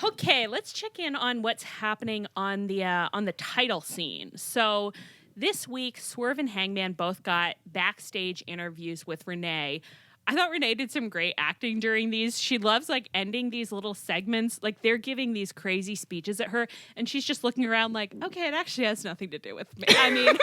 Okay, let's check in on what's happening on the title scene. So this week, Swerve and Hangman both got backstage interviews with Renee. I thought Renee did some great acting during these. She loves like ending these little segments. Like they're giving these crazy speeches at her and she's just looking around like, okay, it actually has nothing to do with me. I mean,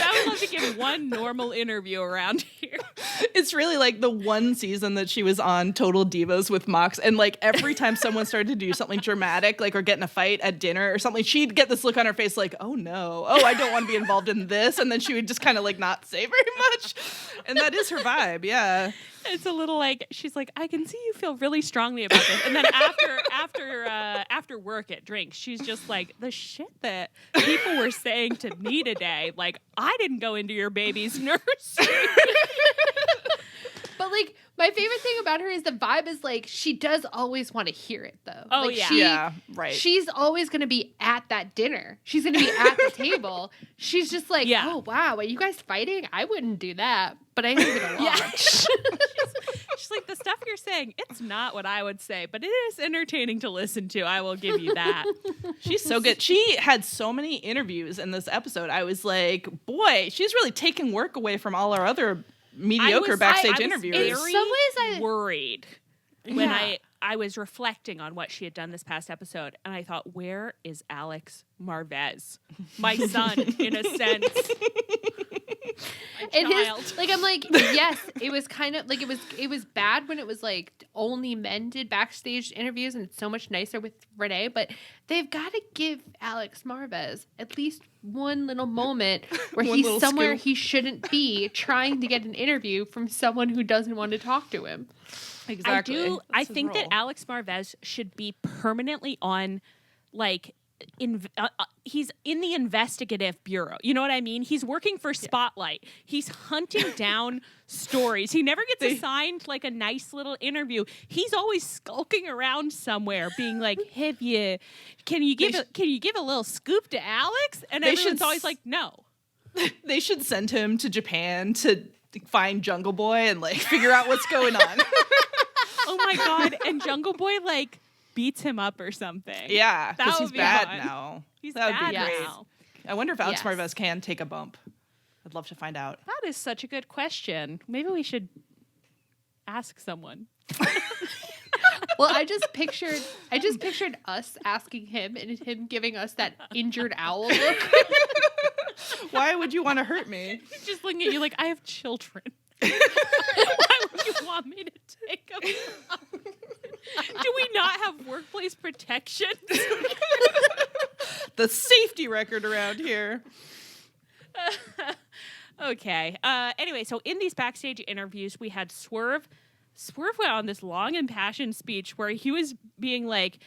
I would love to give one normal interview around here. It's really like the one season that she was on Total Divas with Mox, and like every time someone started to do something dramatic, like or get in a fight at dinner or something, she'd get this look on her face like, oh no, oh, I don't want to be involved in this, and then she would just kind of like not say very much, and that is her vibe. Yeah, it's a little like she's like, I can see you feel really strongly about this, and then after work at drinks, she's just like, the shit that people were saying to me today, like I didn't go into your baby's nursery. But like my favorite thing about her is the vibe is like she does always want to hear it though. Oh like, yeah, right. She's always going to be at that dinner. She's going to be at the table. She's just like, oh wow, are you guys fighting? I wouldn't do that, but I'm going to watch. She's like, the stuff you're saying, it's not what I would say, but it is entertaining to listen to. I will give you that. She's so good. She had so many interviews in this episode. I was like, boy, she's really taking work away from all our other mediocre backstage interviewers. In some ways, I worried when I was reflecting on what she had done this past episode, and I thought, where is Alex Marvez? My son, in a sense. I'm like, yes, it was kind of like it was bad when it was like only men did backstage interviews, and it's so much nicer with Renee, but they've got to give Alex Marvez at least one little moment where he's somewhere he shouldn't be trying to get an interview from someone who doesn't want to talk to him. Exactly. I think that Alex Marvez should be permanently on, like, he's in the investigative bureau. You know what I mean? He's working for Spotlight. He's hunting down stories. He never gets assigned like a nice little interview. He's always skulking around somewhere, being like, can you give a little scoop to Alex? And everyone's always like, no. They should send him to Japan to find Jungle Boy and like figure out what's going on. Oh my God. And Jungle Boy like beats him up or something. Yeah, because he's bad fun. now. He's that bad would be great. now. I wonder if Alex Marvez can take a bump. I'd love to find out. That is such a good question. Maybe we should ask someone. Well, I just pictured us asking him and him giving us that injured owl look. Why would you want to hurt me? Just looking at you like, I have children. Why would you want me to take them? Do we not have workplace protections? The safety record around here. Okay. Anyway, so in these backstage interviews, we had Swerve. Swerve went on this long impassioned speech where he was being like,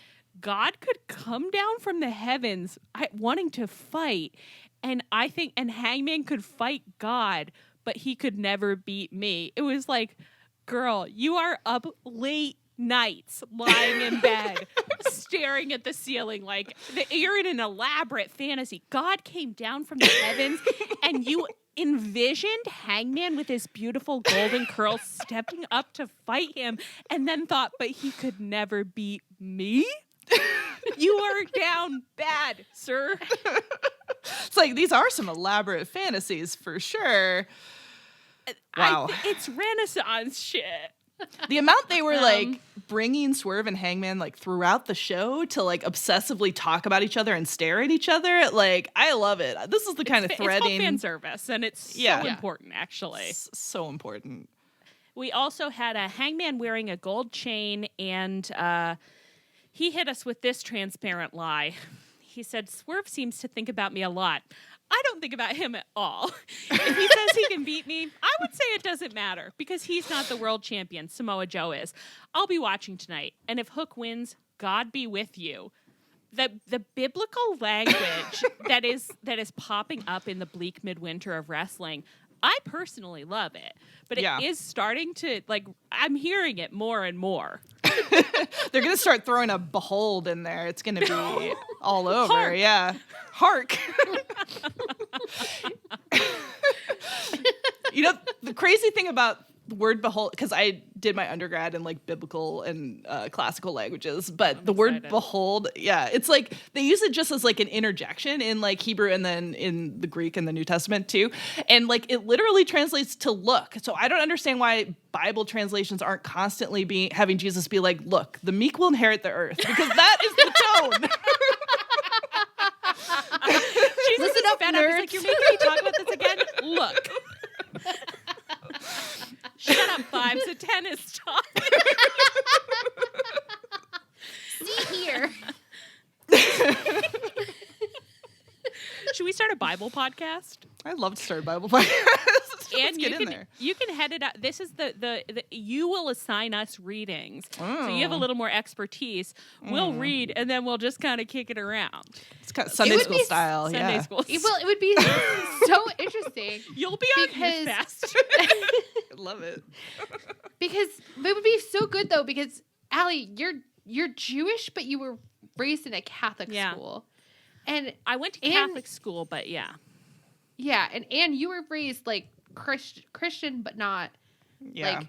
God could come down from the heavens wanting to fight. And Hangman could fight God, but he could never beat me. It was like, girl, you are up late nights lying in bed staring at the ceiling like you're in an elaborate fantasy. God came down from the heavens and you envisioned Hangman with his beautiful golden curls stepping up to fight him and then thought, but he could never beat me? You are down bad, sir. It's like, these are some elaborate fantasies for sure. Wow. It's Renaissance shit. The amount they were like bringing Swerve and Hangman like throughout the show to like obsessively talk about each other and stare at each other, like I love it. This is the kind of threading. It's fan service, and it's so important, actually. It's so important. We also had a Hangman wearing a gold chain, and he hit us with this transparent lie. He said, Swerve seems to think about me a lot. I don't think about him at all. If he says he can beat me, I would say it doesn't matter because he's not the world champion. Samoa Joe is. I'll be watching tonight. And if Hook wins, God be with you. The biblical language that is popping up in the bleak midwinter of wrestling, I personally love it. But it is starting to, like, I'm hearing it more and more. They're going to start throwing a behold in there. It's going to be all over. Hark. Yeah. Hark. You know, the crazy thing about the word behold, because I did my undergrad in like biblical and classical languages, but I'm the word excited. behold, yeah, it's like they use it just as like an interjection in like Hebrew and then in the Greek and the New Testament too. And like it literally translates to look. So I don't understand why Bible translations aren't constantly having Jesus be like, look, the meek will inherit the earth, because that is the tone. Jesus Listen is up, fed up. He's nerds. like, you're making me talk about this again? Look. Shut up, 5 to 10 is talking. See here. Should we start a Bible podcast? I'd love to start a Bible podcast. Let's And get in there. you can head it up. This is the you will assign us readings, so you have a Oh. little more expertise. We'll read, and then we'll just kind of kick it around. It's kind of Sunday would school be style. Sunday yeah. school. Well, it would be so interesting You'll be our because- youth pastor. I love it. because it would be so good though because Allie, you're Jewish, but you were raised in a Catholic Yeah. school, and I went to And- Catholic school, but yeah. yeah, and you were raised like Christian, but not Yeah. like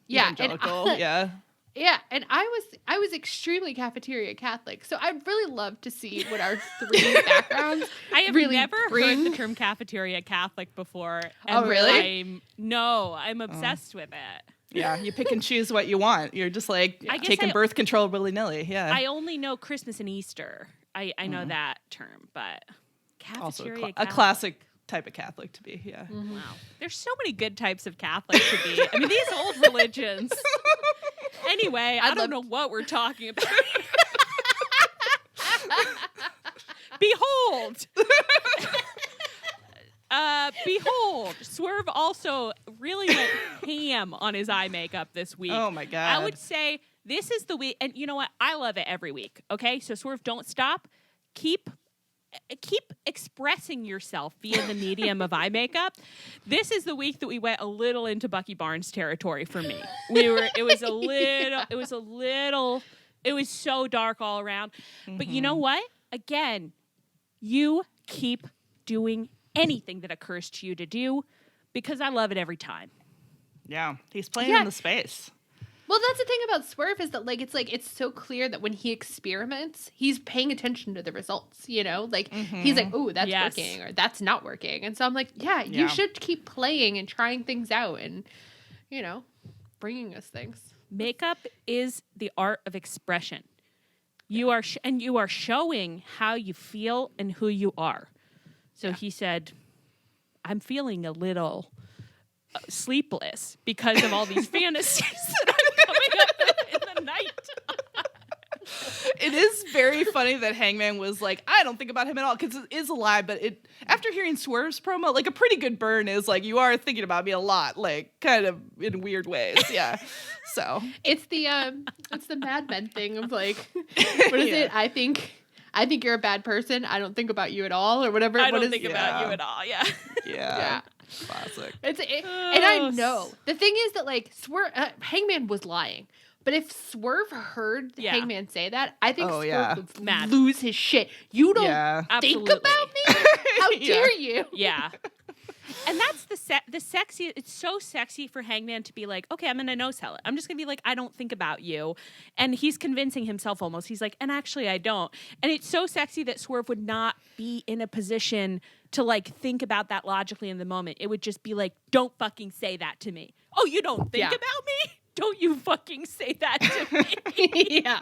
yeah, and Evangelical. Yeah. yeah, and I was extremely cafeteria Catholic, so I'd really love to see what our three backgrounds. I have really never bring- heard the term cafeteria Catholic before. Oh, really? I'm obsessed with it. Yeah. You pick and choose what you want. You're just like I guess taking I- birth control willy nilly. Yeah. I only know Christmas and Easter. I know that term, but Also cafeteria a Catholic. classic type of Catholic to be. Yeah. Wow. There's so many good types of Catholics to be. I mean, these old religions. Anyway, I don't know what we're talking about. Behold. Behold. Swerve also really went ham on his eye makeup this week. Oh my God. I would say this is the week, and you know what? I love it every week. Okay, so Swerve, don't stop. Keep expressing yourself via the medium of eye makeup. This is the week that we went a little into Bucky Barnes territory for me. It was so dark all around. But you know what? Again, you keep doing anything that occurs to you to do because I love it every time. Yeah. He's playing Yeah. in the space. Well, that's the thing about Swerve is that it's so clear that when he experiments, he's paying attention to the results. You know, like he's like, "Oh, that's Yes. working," or "That's not working," and so I'm like, "Yeah, Yeah. you should keep playing and trying things out, and bringing us things." Makeup is the art of expression. You are you are showing how you feel and who you are. So he said, "I'm feeling a little sleepless because of all these fantasies that I'm coming up with in the night." It is very funny that Hangman was like, I don't think about him at all, because it is a lie, but after hearing Swerve's promo, like a pretty good burn is like, you are thinking about me a lot, like kind of in weird ways. Yeah. So It's the Mad Men thing of like, what is Yeah. it? I think you're a bad person. I don't think about you at all, or whatever. I What don't is- think about you at all. Yeah. yeah. Classic. and I know the thing is that like Hangman was lying, but if Swerve heard Yeah. Hangman say that, I think Oh, Swerve yeah. would Mad. lose his shit. You don't Yeah. think Absolutely. about me? How Yeah. dare you? Yeah. And that's the sexy. It's so sexy for Hangman to be like, okay, I'm gonna no sell it. I'm just gonna be like, I don't think about you, and he's convincing himself almost. He's like, and actually, I don't. And it's so sexy that Swerve would not be in a position to like think about that logically in the moment. It would just be like, don't fucking say that to me. Oh, you don't think Yeah. about me? Don't you fucking say that to me? Yeah.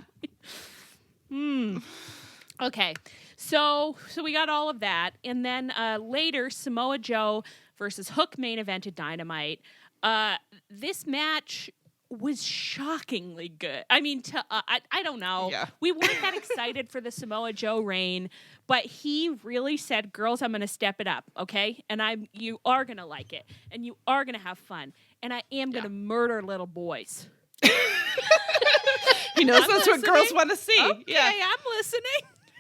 Okay, so we got all of that, and then later Samoa Joe versus Hook main evented Dynamite. This match was shockingly good. I mean, I don't know. Yeah. We weren't that excited for the Samoa Joe reign, but he really said, "Girls, I'm going to step it up, okay? And you are going to like it, and you are going to have fun, and I am going to murder little boys." He knows I'm that's what girls listening. want to see. Okay, Yeah. I'm listening.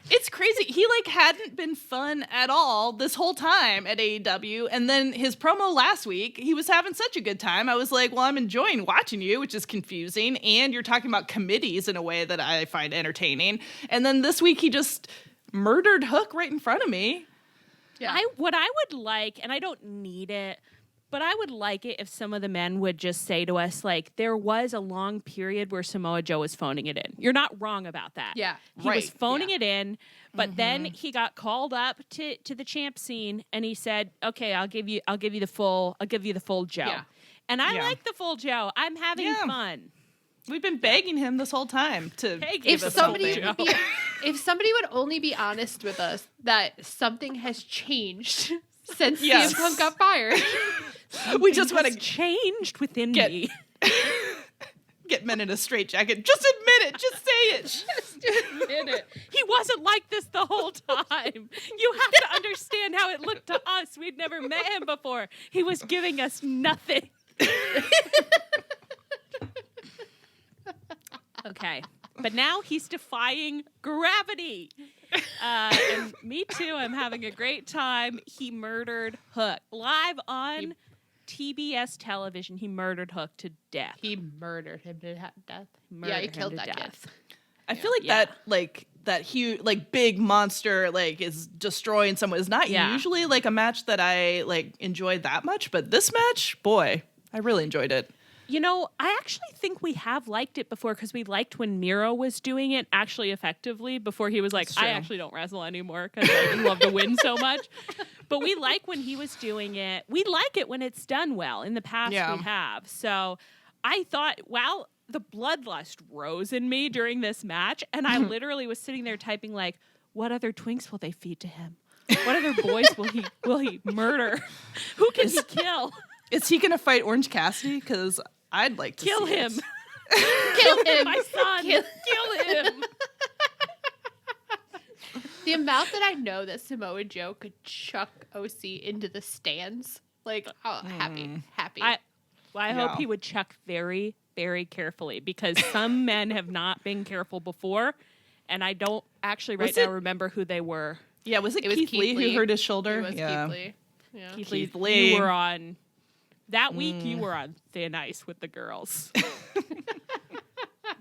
It's crazy. He like hadn't been fun at all this whole time at AEW, and then his promo last week, he was having such a good time. I was like, well, I'm enjoying watching you, which is confusing, and you're talking about committees in a way that I find entertaining. And then this week he just murdered Hook right in front of me. Yeah. What I would like, and I don't need it, But I would like it if some of the men would just say to us, like, there was a long period where Samoa Joe was phoning it in. You're not wrong about that. Yeah. He was Right. phoning it in, but then he got called up to the champ scene and he said, okay, I'll give you the full Joe. Yeah. And I like the full Joe. I'm having fun. We've been begging him this whole time to Hey, give If us somebody something. would if somebody would only be honest with us that something has changed since Yes. CM Punk got fired. We just want It's to changed within get- me. get men in a straitjacket. Just admit it. Just say it. Just admit it. He wasn't like this the whole time. You have to understand how it looked to us. We'd never met him before. He was giving us nothing. Okay. But now he's defying gravity. And me too. I'm having a great time. He murdered Hook. Live on TBS television, he murdered Hook to death. He murdered him to death. Yeah, Murdered he him killed to that kid. death. I feel like Yeah. that huge, like, big monster, like, is destroying someone is not Yeah. usually like a match that I like enjoy that much, but this match, boy, I really enjoyed it. You know, I actually think we have liked it before because we liked when Miro was doing it actually effectively before he was like, That's I true. actually don't wrestle anymore because I love to win so much. But we like when he was doing it. We like it when it's done well. In the past, Yeah. we have. So I thought, wow, the bloodlust rose in me during this match. And I literally was sitting there typing like, what other twinks will they feed to him? What other boys will he murder? Who can he kill? Is he gonna fight Orange Cassidy? Because I'd like to Kill see him. it. Kill him. My son. Kill- Kill him. The amount that I know that Samoa Joe could chuck OC into the stands. Like, oh, happy. I Yeah. hope he would chuck very, very carefully because some men have not been careful before, and I don't actually right Was now it- remember who they were. Yeah, was it It was Keith Keith Lee Lee. who hurt his shoulder? It was yeah. Keith Lee. Yeah. Keith Lee. You were on that week. You were on thin ice with the girls.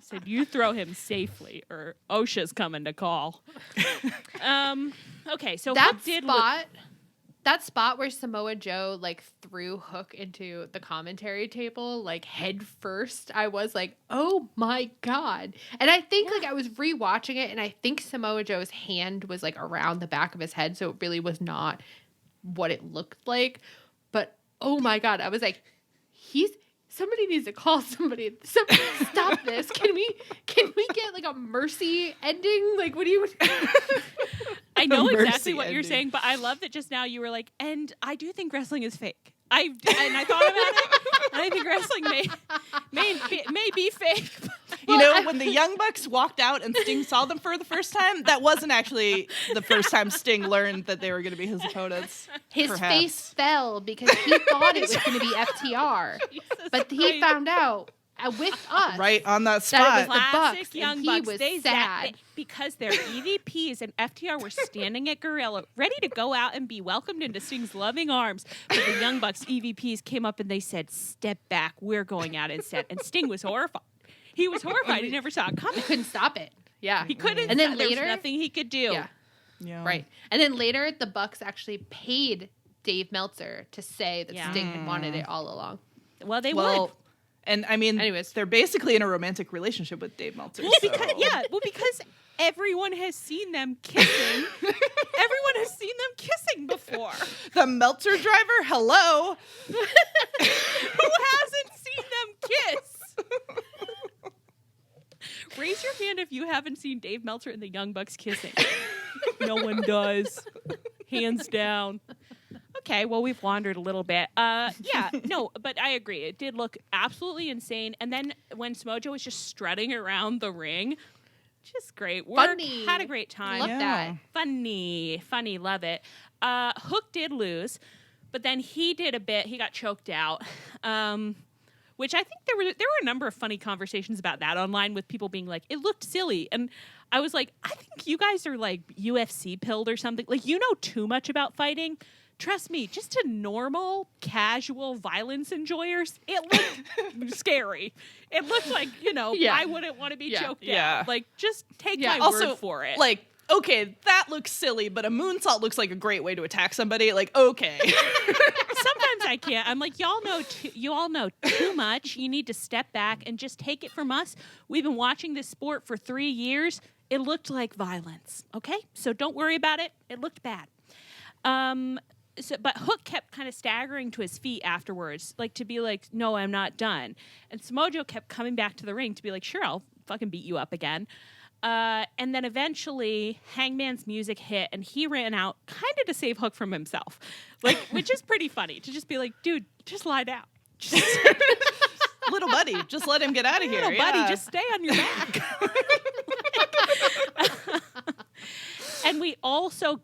Said you throw him safely, or OSHA's coming to call. Okay, so That Hook did that spot where Samoa Joe like threw Hook into the commentary table like head first, I was like, oh my god. And I think like I was rewatching it and I think Samoa Joe's hand was like around the back of his head, so it really was not what it looked like. But oh my god, I was like, somebody needs to call somebody. Somebody stop this. Can we get like a mercy ending? Like what do you I know A exactly mercy what you're ending. saying, but I love that just now you were like, and I do think wrestling is fake. I thought about it, and I think wrestling may be fake. You know, when the Young Bucks walked out and Sting saw them for the first time, that wasn't actually the first time Sting learned that they were going to be his opponents. His Perhaps. face fell because he thought it was going to be FTR, but he Christ. found out with us. Right on that That spot. it was the Classic Bucks, Young and he Bucks. was They sad. because they're EVPs and FTR were standing at Gorilla, ready to go out and be welcomed into Sting's loving arms. But the Young Bucks EVPs came up and they said, "Step back, we're going out instead." And Sting was horrified. He was horrified. He never saw it coming. Couldn't stop it. Yeah, He couldn't. And then there was later, nothing he could do. yeah, Yeah. right. And then later, the Bucks actually paid Dave Meltzer to say that Yeah. Sting had wanted it all along. Well, they would. Well, and I mean, Anyways. they're basically in a romantic relationship with Dave Meltzer. Well, because because everyone has seen them kissing. Everyone has seen them kissing before. The Meltzer driver, hello. Who hasn't seen them kiss? Raise your hand if you haven't seen Dave Meltzer and the Young Bucks kissing. No one does. Hands down. Okay, well, we've wandered a little bit. Yeah, no, but I agree. It did look absolutely insane. And then when Smojo was just strutting around the ring, just great work. Funny. Had a great time. Love Yeah. that. Funny, love it. Hook did lose, but then he did a bit. He got choked out, which I think there were a number of funny conversations about that online with people being like, it looked silly, and I was like, I think you guys are like UFC pilled or something. Like, you know too much about fighting. Trust me, just to normal, casual violence enjoyers, it looked scary. It looked like, Yeah. I wouldn't want to be Yeah. choked Yeah. out. Like, just take Yeah. my Also, word for it. like, okay, that looks silly, but a moonsault looks like a great way to attack somebody. Like, okay. Sometimes I can't. I'm like, you all know too much. You need to step back and just take it from us. We've been watching this sport for 3 years. It looked like violence. Okay, so don't worry about it. It looked bad. But Hook kept kind of staggering to his feet afterwards, like to be like, no, I'm not done. And Samoa Joe kept coming back to the ring to be like, sure, I'll fucking beat you up again. And then eventually Hangman's music hit and he ran out kind of to save Hook from himself, like, which is pretty funny to just be like, dude, just lie down. Little buddy, just let him get out of here. Little buddy, just stay on your back. And we also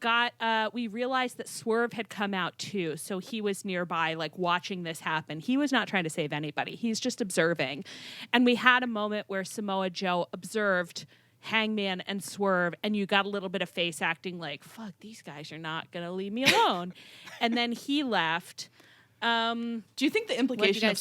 we realized that Swerve had come out too. So he was nearby, like watching this happen. He was not trying to save anybody. He's just observing. And we had a moment where Samoa Joe observed Hangman and Swerve, and you got a little bit of face acting like, fuck, these guys are not going to leave me alone. And then he left. Do you think the implication of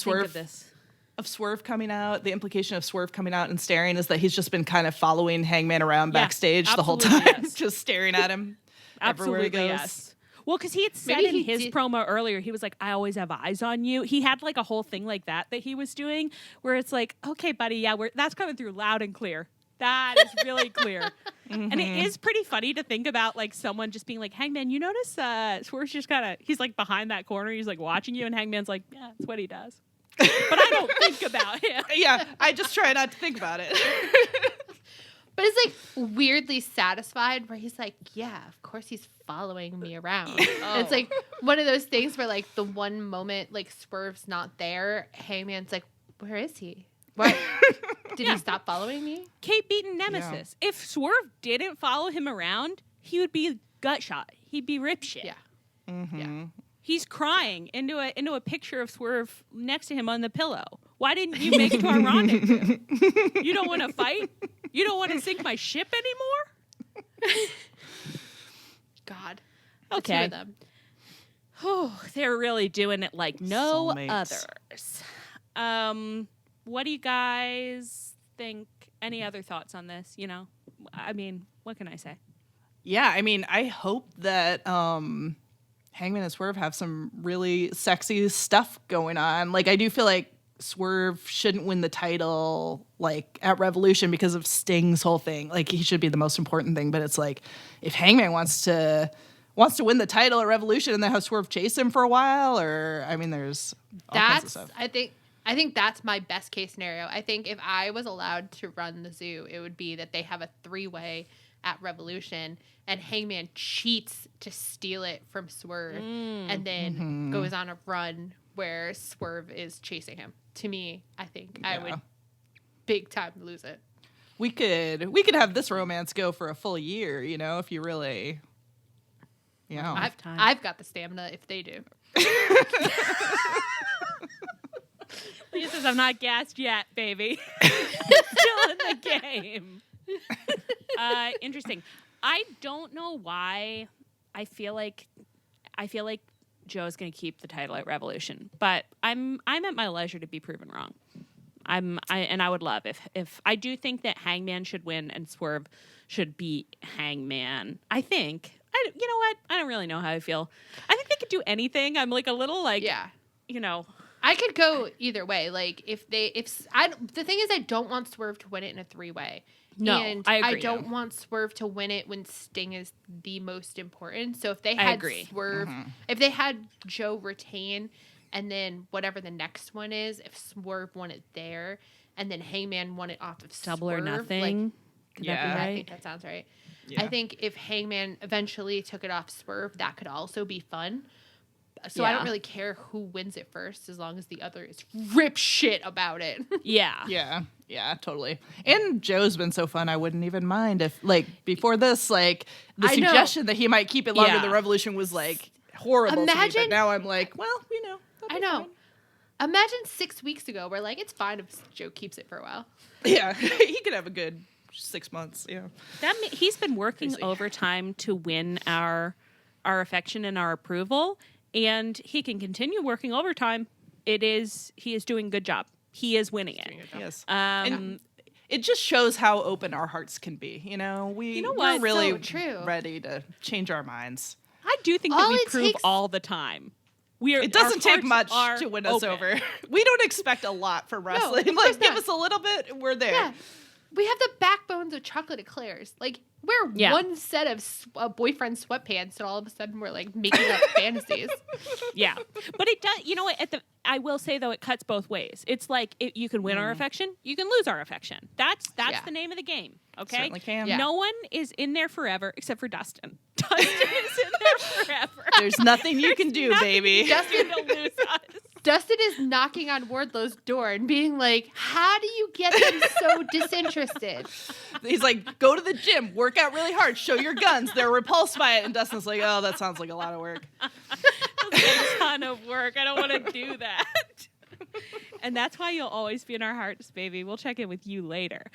Swerve coming out, and staring is that he's just been kind of following Hangman around backstage the whole time, just staring at him everywhere he goes? Yes. Well, because he had said in his promo earlier, he was like, I always have eyes on you. He had like a whole thing like that he was doing where it's like, okay, buddy, yeah, that's coming through loud and clear. That is really clear. Mm-hmm. And it is pretty funny to think about like someone just being like, Hangman, you notice Swerve's just he's like behind that corner. He's like watching you and Hangman's like, yeah, that's what he does. But I don't think about him. Yeah, I just try not to think about it. But it's like weirdly satisfied where he's like, yeah, of course he's following me around. Oh. It's like one of those things where like the one moment like Swerve's not there, Hangman's like, where is he? What? Did he stop following me? Kate beaten Nemesis. Yeah. If Swerve didn't follow him around, he would be gut shot. He'd be rip shit. Yeah. Mm-hmm. Yeah. He's crying into a picture of Swerve next to him on the pillow. Why didn't you make it to our rendezvous? You don't want to fight? You don't want to sink my ship anymore? God. Okay. The two of them. Oh, they're really doing it like no Soulmates. others. What do you guys think? Any other thoughts on this? You know, I mean, what can I say? Yeah, I mean, I hope that Hangman and Swerve have some really sexy stuff going on. Like, I do feel like Swerve shouldn't win the title, like, at Revolution because of Sting's whole thing. Like, he should be the most important thing. But it's like, if Hangman wants to win the title at Revolution and then have Swerve chase him for a while, or, I mean, there's all kinds of stuff. I think that's my best case scenario. I think if I was allowed to run the zoo, it would be that they have a 3-way at Revolution and Hangman cheats to steal it from Swerve and then goes on a run where Swerve is chasing him. To me, I think I would big time lose it. We could have this romance go for a full year, you know, if you really, you know. I've got the stamina if they do. He says, I'm not gassed yet, baby. Still in the game. Interesting. I don't know why I feel like Joe's going to keep the title at Revolution, but I'm at my leisure to be proven wrong. I would love if I do think that Hangman should win and Swerve should beat Hangman. You know what? I don't really know how I feel. I think they could do anything. I'm like a little like, you know. I could go either way. Like the thing is, I don't want Swerve to win it in a 3-way. No, and I agree. I don't want Swerve to win it when Sting is the most important. So if they had Swerve, if they had Joe retain, and then whatever the next one is, if Swerve won it there, and then Hangman won it off of Double Swerve, or Nothing. Could that be right? I think that sounds right. Yeah. I think if Hangman eventually took it off Swerve, that could also be fun. So I don't really care who wins it first, as long as the other is rip shit about it. Yeah, totally. And Joe's been so fun, I wouldn't even mind if, like, before this, like, the suggestion that he might keep it longer than Revolution was, like, horrible to me. But now I'm like, well, you know. I know. Fine. Imagine 6 weeks ago, we're like, it's fine if Joe keeps it for a while. Yeah, he could have a good 6 months, yeah. He's been working overtime to win our affection and our approval. And he can continue working overtime. He is doing a good job. He is winning it. Yes. it just shows how open our hearts can be. You know, know we're what? really So true. ready to change our minds. I do think that All we it prove takes- all the time. We are. It doesn't take much are to win us open. over. We don't expect a lot from wrestling. of Like, course give not. us a little bit, we're there. Yeah. We have the backbones of chocolate eclairs. Like, we're Yeah. one set of boyfriend sweatpants, and all of a sudden we're like making up fantasies. Yeah, but it does. You know what? I will say though, it cuts both ways. It's like you can win our affection, you can lose our affection. That's Yeah. the name of the game. Okay, Certainly can. Yeah. No one is in there forever except for Dustin. Dustin is in there forever. There's nothing you can do, nothing baby. you can do to lose us. Dustin is knocking on Wardlow's door and being like, how do you get them so disinterested? He's like, go to the gym, work out really hard, show your guns. They're repulsed by it. And Dustin's like, oh, that sounds like a lot of work. It's a ton of work. I don't want to do that. And that's why you'll always be in our hearts, baby. We'll check in with you later.